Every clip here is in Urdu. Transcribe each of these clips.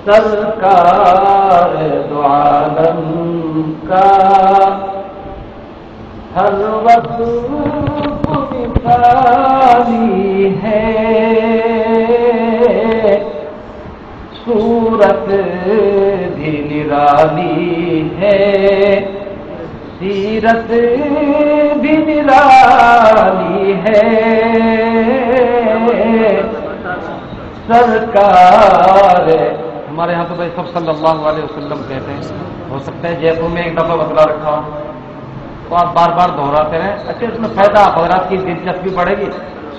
سرکار دو عالم کا ہر وقت مثالی ہے، صورت بھی نرالی ہے، سیرت بھی نرالی ہے، سرکار ہمارے یہاں تو بھائی سب صلی اللہ علیہ وسلم کہتے ہیں، ہو سکتا ہے جے پور میں ایک دفعہ بتلا رکھا ہو تو آپ بار بار دہراتے رہیں، اچھا اس میں فائدہ حضرات کی دلچسپی بڑھے گی،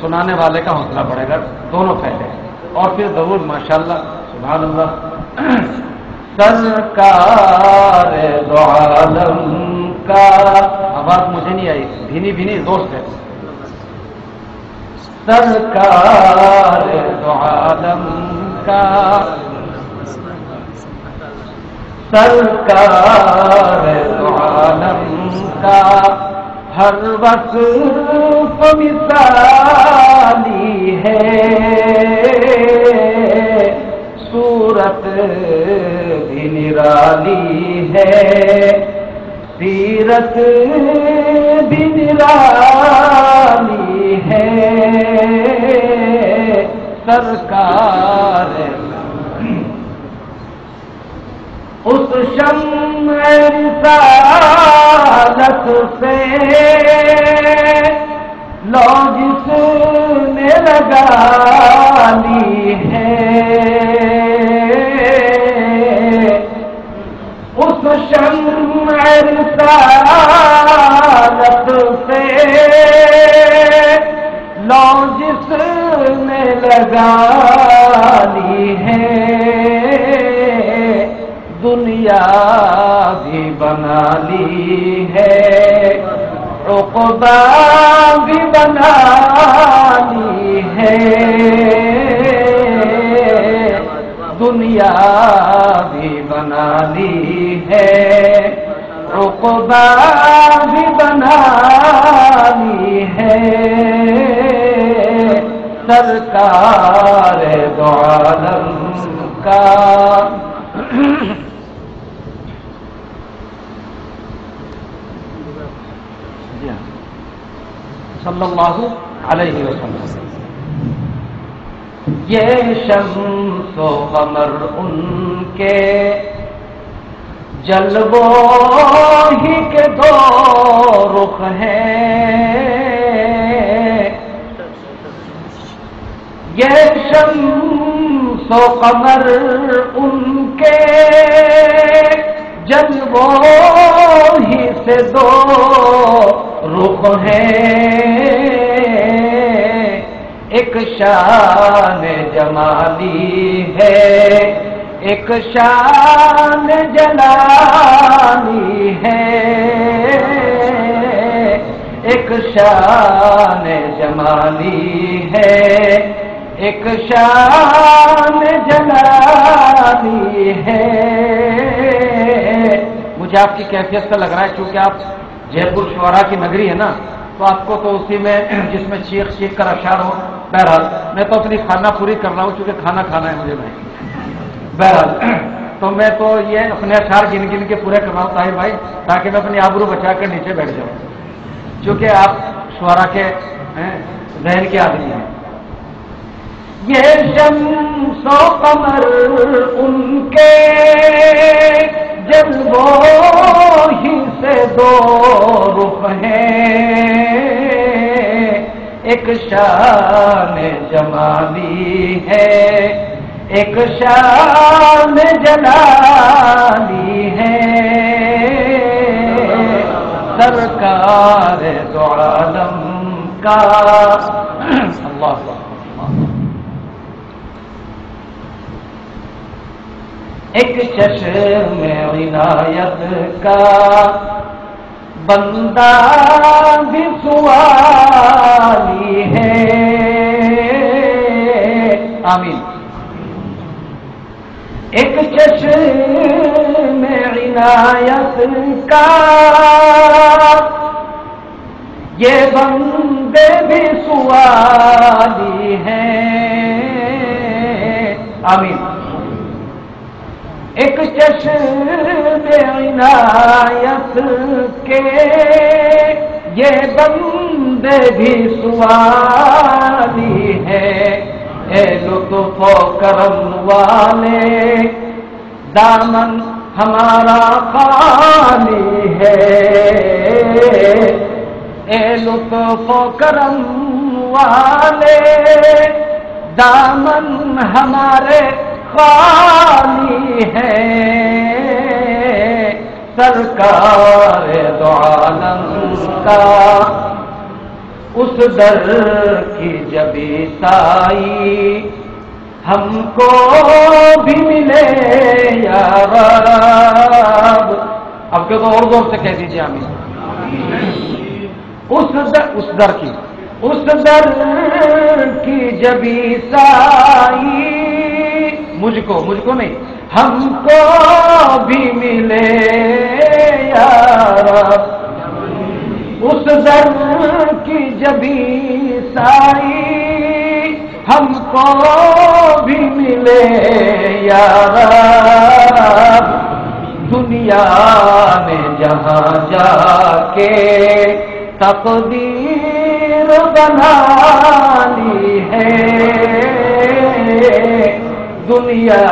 سنانے والے کا حوصلہ بڑھے گا، دونوں فائدے اور پھر ضرور ماشاءاللہ سبحان اللہ۔ سرکار دو عالم کا، آواز مجھے نہیں آئی، بھینی بھینی دوست ہے۔ سرکار دو عالم کا، سرکار دو عالم کا ہر وقت مثالی ہے، صورت بھی نرالی ہے، سیرت بھی نرالی ہے، سرکار اس شمع رسالت سے لو جس نے لگا لی ہے، اس شمع رسالت سے لو جس نے لگا لی ہے، دنیا بھی بنا لی ہے، عقبہ بھی بنا لی ہے، دنیا بھی بنا لی ہے، عقبہ بھی بنا لی ہے، سرکار دو عالم کا۔ صلی اللہ علیہ وسلم۔ یہ شمس و قمر ان کے جلووں ہی کے دو رخ ہیں، یہ شمس و قمر ان کے جلووں ہی سے دو رخ ہیں، ایک شان جمالی ہے، ایک شان جلالی ہے، ایک شان جمالی ہے، ایک شان جلالی ہے۔ مجھے آپ کی کیفیت سے لگ رہا ہے کیونکہ آپ جے پور شعراء کی نگری ہے نا، تو آپ کو تو اسی میں جس میں چیخ چیخ کر اشعار ہو۔ بہرحال میں تو اپنی کھانا پوری کر رہا ہوں کیونکہ کھانا کھانا ہے مجھے بھائی۔ بہرحال تو میں تو یہ اپنے اشعار گن گن کے پورے کر رہا ہوں طاہر بھائی، تاکہ میں اپنی آبرو بچا کر نیچے بیٹھ جاؤں، چونکہ آپ شعراء کے ذہن کے آدمی ہیں۔ یہ شمس و قمر ان کے جلووں ہی سے دو رخ ہیں، ایک شان جمالی ہے، ایک شان جلالی ہے، سرکار دو عالم کا۔ اللہ ایک چشم عنایت کا بندہ بھی سوالی ہے، آمین۔ ایک چشم عنایت کا یہ بندے بھی سوالی ہیں، آمین۔ ایک چشم عنایت کے یہ بندے بھی سوالی ہے، اے لطف و کرم والے دامن ہمارا خالی ہے، اے لطف و کرم والے دامن ہمارے خالی ہے، سرکار دو عالم کا اس در کی جبی سائی ہم کو بھی ملے یا رب۔ اب کہ تو اور زور سے کہہ دیجیے آمین۔ اس در کی جبی سائی مجھ کو نہیں ہم کو بھی ملے یا رب، اس در کی جبی سائی ہم کو بھی ملے یا رب، دنیا میں جہاں جا کے تقدیر بنا لی ہے، دنیا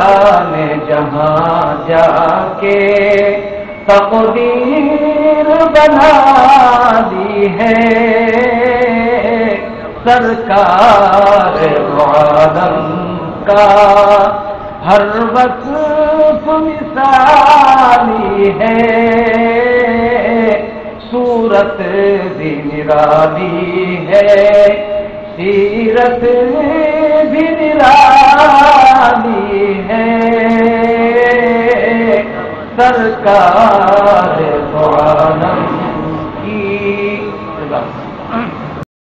نے جہاں جا کے تقدیر بنا لی ہے، سرکار عالم کا ہر وقت مثالی ہے، صورت بھی نرالی ہے، سیرت بھی نرالی ہے، سرکار عالم کی